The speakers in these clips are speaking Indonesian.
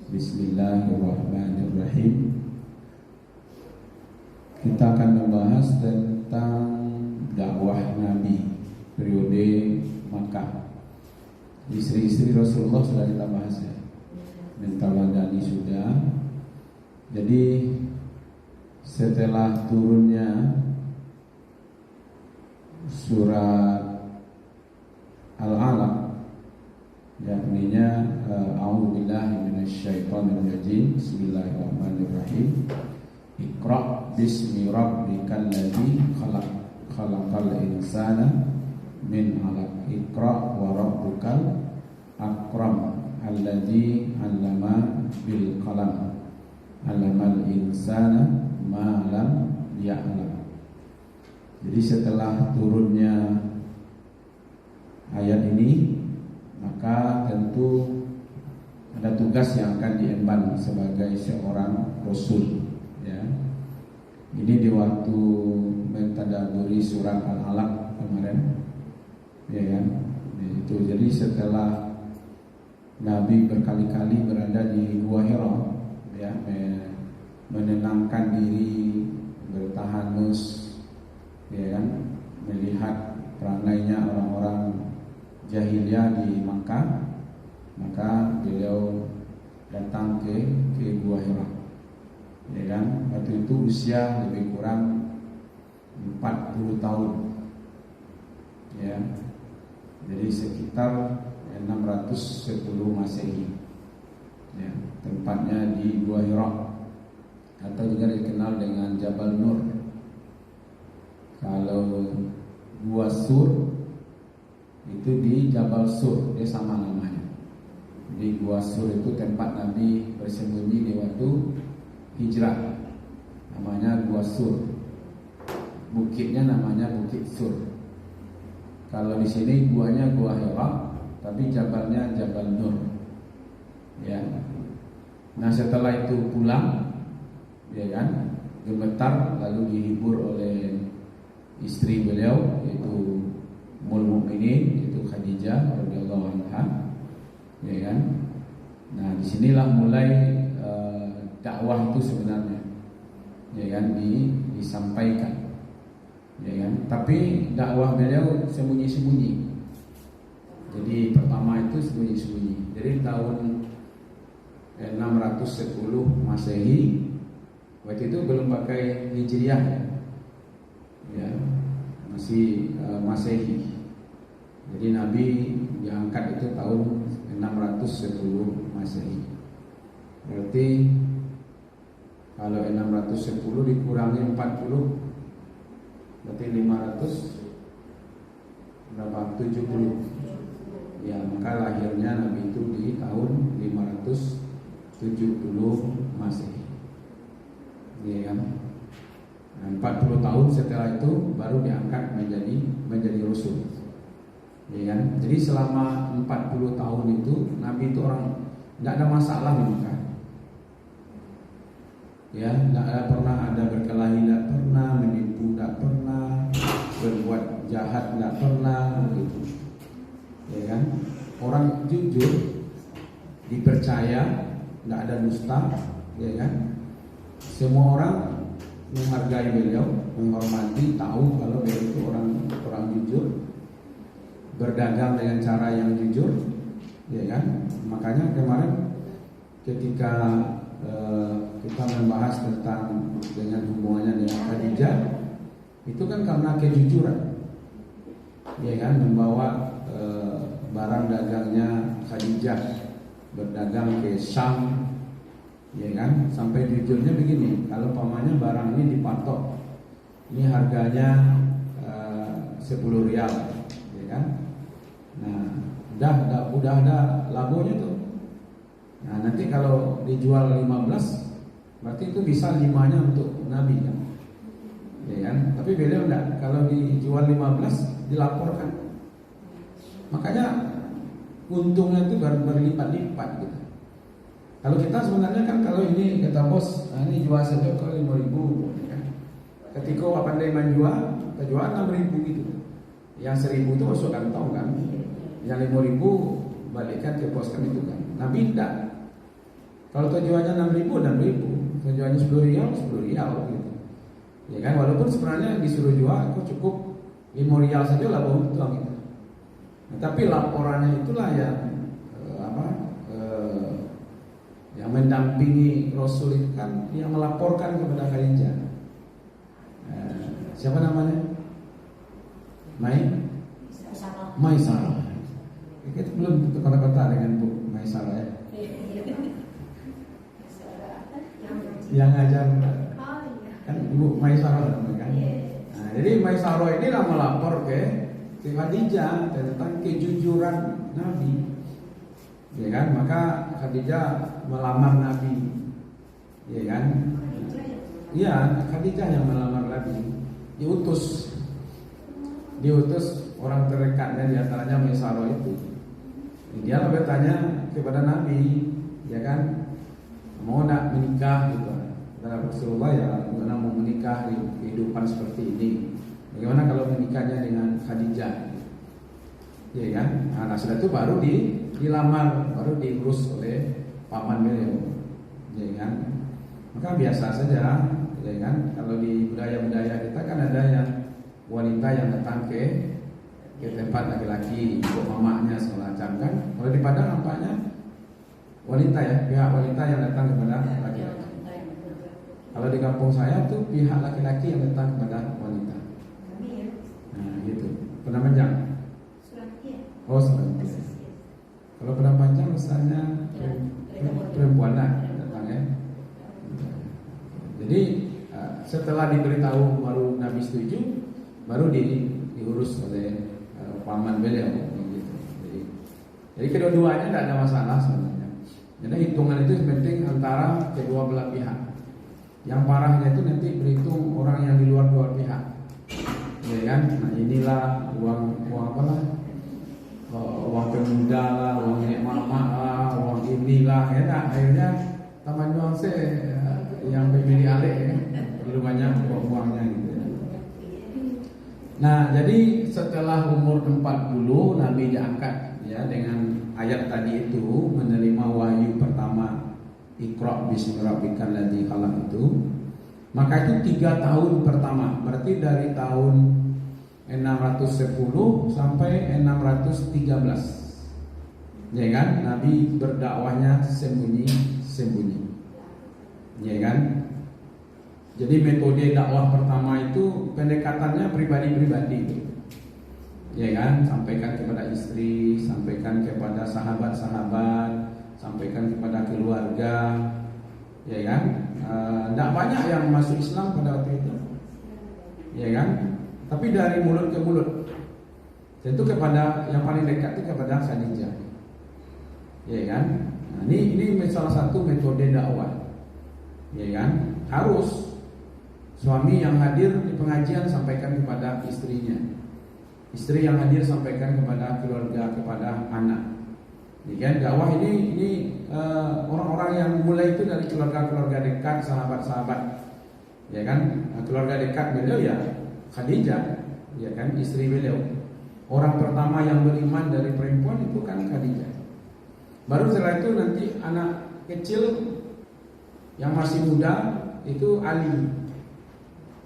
Bismillahirrahmanirrahim. Kita akan membahas tentang dakwah Nabi periode Makkah. Istri-istri Rasulullah sudah kita bahas ya. Mentawadani sudah. Jadi setelah turunnya surat Al-Alaq, yakninya a'udzubillahi minasyaitonirrajim. Bismillahirrahmanirrahim. Iqra bismi rabbikal ladzi khalaq, khalaqal insana min 'alaq. Iqra wa rabbukal akram alladzi 'allama bil qalam, 'allamal insana ma lam ya'lam. Jadi setelah turunnya ayat ini, maka tentu ada tugas yang akan diemban sebagai seorang rasul ya. Ini di waktu mentadaburi surat Al-Alaq kemarin ya kan. Itu jadi setelah Nabi berkali-kali berada di Gua Hira ya, menenangkan diri, bertahanus ya kan, melihat perangainya orang-orang jahiliyah di Makkah, maka beliau datang ke Gua Hira ya kan. Waktu itu usia lebih kurang 40 tahun ya. Jadi sekitar 610 Masehi ya. Tempatnya di Gua Hira atau juga dikenal dengan Jabal Nur. Kalau Gua Sur itu di Jabal Sur, dia sama namanya. Di Gua Sur itu tempat Nabi bersembunyi di waktu hijrah, namanya Gua Sur. Bukitnya namanya Bukit Sur. Kalau di sini guanya Gua Hira, tapi jabalnya Jabal Nur. Ya. Nah setelah itu pulang, ya kan, gemetar lalu dihibur oleh istri beliau yaitu Ummul Mukminin, yaitu Khadijah radhiyallahu anha, ya kan. Nah disinilah mulai dakwah itu sebenarnya, ya kan, disampaikan, ya kan. Tapi dakwah beliau sembunyi-sembunyi. Jadi pertama itu sembunyi-sembunyi. Jadi tahun 610 Masehi, waktu itu belum pakai Hijriah ya, masih Masehi. Jadi Nabi diangkat itu tahun 610 Masehi. Berarti kalau 610 dikurangi 40 berarti 500 berapa? 70. Ya, maka lahirnya Nabi itu di tahun 570 Masehi. Ya kan? Nah, 40 tahun setelah itu baru diangkat menjadi rasul. Ya kan? Jadi selama 40 tahun itu Nabi itu orang enggak ada masalah di Mekah. Ya, enggak pernah ada berkelahi, enggak pernah menipu, enggak pernah berbuat jahat, enggak pernah gitu. Ya kan? Orang jujur, dipercaya, enggak ada dusta, ya kan? Semua orang menghargai beliau, menghormati, tahu kalau beliau itu orang jujur, berdagang dengan cara yang jujur, ya kan? Makanya kemarin ketika kita membahas tentang dengan hubungannya dengan Khadijah, itu kan karena kejujuran, ya kan, membawa barang dagangnya Khadijah berdagang ke Syam, ya kan, sampai jujurnya begini, kalau pamannya barang ini dipatok, ini harganya 10 rial, ya kan. Nah, udah ada labonya tuh. Nah, nanti kalau dijual 15, berarti itu bisa 5-nya untuk Nabi kan. Ya kan? Tapi beliau enggak, kalau dijual 15 dilaporkan. Makanya untungnya itu berlipat-lipat gitu. Kalau kita sebenarnya kan kalau ini kata bos, nah ini jual saja kalau 5.000 ya. Ketika orang pandai menjual, kita jual 6.000 gitu. Yang 1.000 itu masuk kantong kan. Yang 5.000 balikkan ke pos kan itu kan. Nabi tidak. Kalau tujuannya 6.000, 6.000. Tujuannya 10 rial, 10 rial gitu. Ya kan, walaupun sebenarnya disuruh jual, kok cukup 5 rial saja lah bau tuang gitu. Nah, tapi laporannya itulah yang yang mendampingi Rasul itu kan, yang melaporkan kepada Khadijah. Siapa namanya? Maisarah. Kita belum kata-kata dengan Bu Maisarah ya. Yang ngajar kan Ibu Maisarah kan. Nah, jadi Maisarah ini lah melapor ke Khadijah tentang kejujuran Nabi. Ya kan, maka Khadijah melamar Nabi. Ya kan? Iya, Khadijah yang melamar Nabi. Diutus orang terdekatnya, di antaranya Maisarah itu. Dia bertanya kepada Nabi, ya kan, mau nak menikah gitu. Kata Rasulullah, ya bagaimana mau menikah di kehidupan seperti ini? Bagaimana kalau menikahnya dengan Khadijah? Ya kan? Nah, setelah itu baru dilamar, baru diurus oleh paman beliau. Ya kan? Maka biasa saja, ya kan? Kalau di budaya-budaya kita kan ada yang wanita yang datang ke tempat laki-laki, untuk mamanya semacam kan. Kalau di Padang nampaknya wanita ya, pihak wanita yang datang kepada laki-laki. Kalau di kampung saya tuh pihak laki-laki yang datang kepada wanita. Nah gitu. Pernah panjang? Oh sebentar. Kalau pernah panjang misalnya perempuan lah datang ya. Jadi setelah diberitahu baru Nabi setuju, baru diurus oleh paman beliau gitu. Jadi kedua-duanya tidak ada masalah sebenarnya. Jadi hitungan itu penting antara kedua belah pihak. Yang parahnya itu nanti berhitung orang yang di luar dua pihak, ya kan? Nah inilah uang apa lah, uang pemuda lah, uang nek mama lah, uang inilah, ya kan? Akhirnya taman uang yang pemilih alih ya, perlu banyak uangnya gitu. Nah, jadi setelah umur 40 Nabi diangkat ya dengan ayat tadi itu, menerima wahyu pertama Iqra bismi rabbikal ladzi khalaq itu. Maka itu 3 tahun pertama, berarti dari tahun 610 sampai 613. Ya kan? Nabi berdakwahnya sembunyi-sembunyi. Ya kan? Jadi metode dakwah pertama itu pendekatannya pribadi-pribadi. Ya kan? Sampaikan kepada istri, sampaikan kepada sahabat-sahabat, sampaikan kepada keluarga. Ya kan? Tidak banyak yang masuk Islam pada waktu itu. Ya kan? Tapi dari mulut ke mulut. Tentu kepada yang paling dekat itu kepada Khadijah. Ya kan? Nah, ini salah satu metode dakwah. Ya kan? Harus suami yang hadir di pengajian sampaikan kepada istrinya. Istri yang hadir sampaikan kepada keluarga, kepada anak. Ya kan? Dakwah ini orang-orang yang mulai itu dari keluarga-keluarga dekat, sahabat-sahabat. Ya kan? Nah, keluarga dekat beliau ya Khadijah, ya kan, istri beliau. Orang pertama yang beriman dari perempuan itu kan Khadijah. Baru setelah itu nanti anak kecil yang masih muda itu Ali.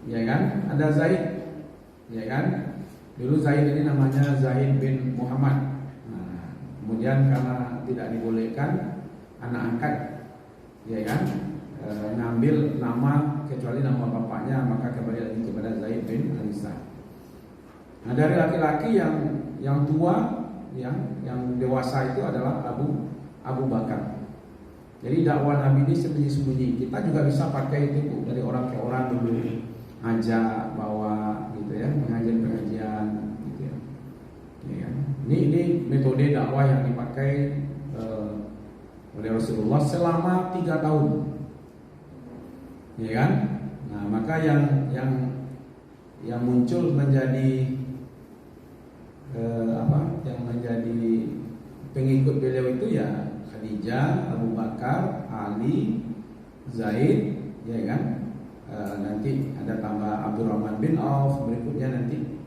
Ya kan? Ada Zaid. Ya kan? Dulu Zaid ini namanya Zaid bin Muhammad. Nah, kemudian karena tidak dibolehkan anak angkat, ya kan, ngambil nama kecuali nama bapaknya, maka kembali lagi kepada Zaid bin Harisah. Nah, dari laki-laki yang tua, yang dewasa itu adalah Abu Bakar. Jadi dakwah Nabi ini sembunyi-sembunyi. Kita juga bisa pakai itu dari orang ke orang dulu, ajak bawa gitu ya, pengajian-pengajian gitu ya. Ya kan? Ini metode dakwah yang dipakai oleh Rasulullah selama 3 tahun. Ya kan? Nah, maka yang muncul menjadi yang menjadi pengikut beliau itu ya Khadijah, Abu Bakar, Ali, Zaid, ya kan? Nanti ada tambah Abdurrahman bin Auf, berikutnya nanti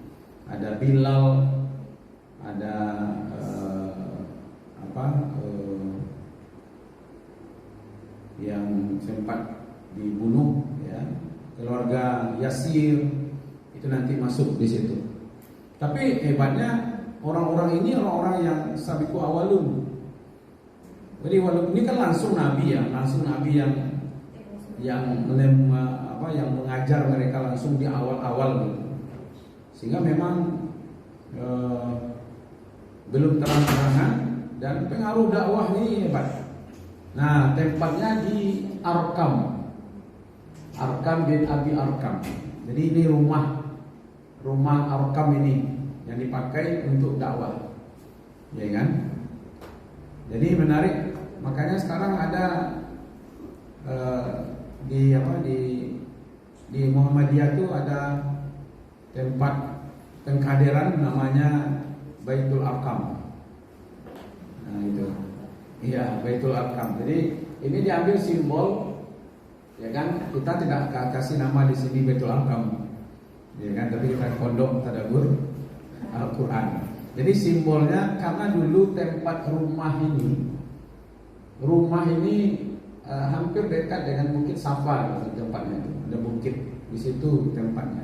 ada Bilal, ada yang sempat dibunuh, ya, keluarga Yasir itu nanti masuk di situ. Tapi hebatnya orang-orang ini orang-orang yang sabiqu awalun. Jadi walaupun ini kan langsung Nabi yang mengajar mereka langsung di awal-awal gitu. Sehingga memang belum terang-terangan dan pengaruh dakwah ini hebat. Nah, tempatnya di Arkam bin Abi Arkam. Jadi ini rumah Arkam ini yang dipakai untuk dakwah, ya kan? Jadi menarik. Makanya sekarang ada di Muhammadiyah itu ada tempat pengkaderan namanya Baitul Arkam. Nah itu, iya, Baitul Arkam. Jadi ini diambil simbol, ya kan? Kita tidak kasih nama di sini Baitul Arkam, ya kan? Tapi kita pondok tadabbur Al-Quran. Jadi simbolnya karena dulu tempat rumah ini hampir dekat dengan Bukit Safa tempatnya itu. Ada bukit di situ tempatnya.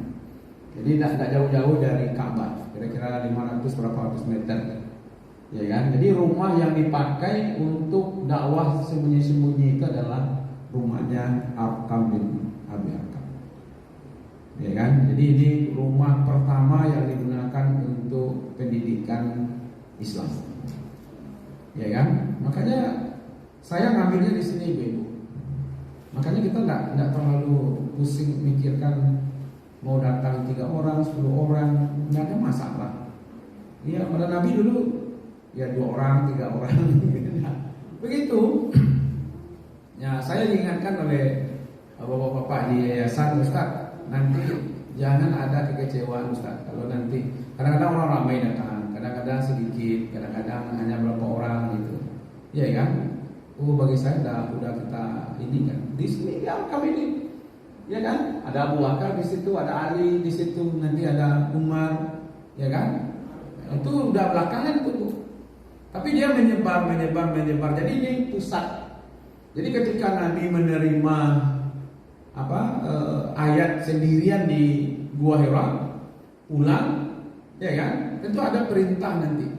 Jadi tidak jauh-jauh dari Ka'bah, kira-kira 500 berapa ratus meter, ya kan? Jadi rumah yang dipakai untuk dakwah sembunyi-sembunyi itu adalah rumahnya Arkam bin Abi Arkam, ya kan? Jadi ini rumah pertama yang digunakan untuk pendidikan Islam, ya kan? Makanya saya ngambilnya di sini, Ibu. Makanya kita nggak terlalu pusing mikirkan mau datang 3 orang, 10 orang, nggak ada masalah. Iya, pada Nabi dulu ya 2 orang, 3 orang, begitu. Ya, saya diingatkan oleh bapak-bapak di yayasan, Ustaz, nanti jangan ada kekecewaan, Ustaz. Kalau nanti kadang-kadang orang ramai datang, kadang-kadang sedikit, kadang-kadang hanya berapa orang gitu, ya kan? Bagi saya udah kita ini kan di sini ya kami ini. Ya kan? Ada Abu Bakar di situ, ada Ali di situ, nanti ada Umar, ya kan? Itu udah belakangan tuh. Tapi dia menyebar. Jadi ini pusat. Jadi ketika Nabi menerima ayat sendirian di Gua Hira, pulang, ya kan? Tentu ada perintah nanti.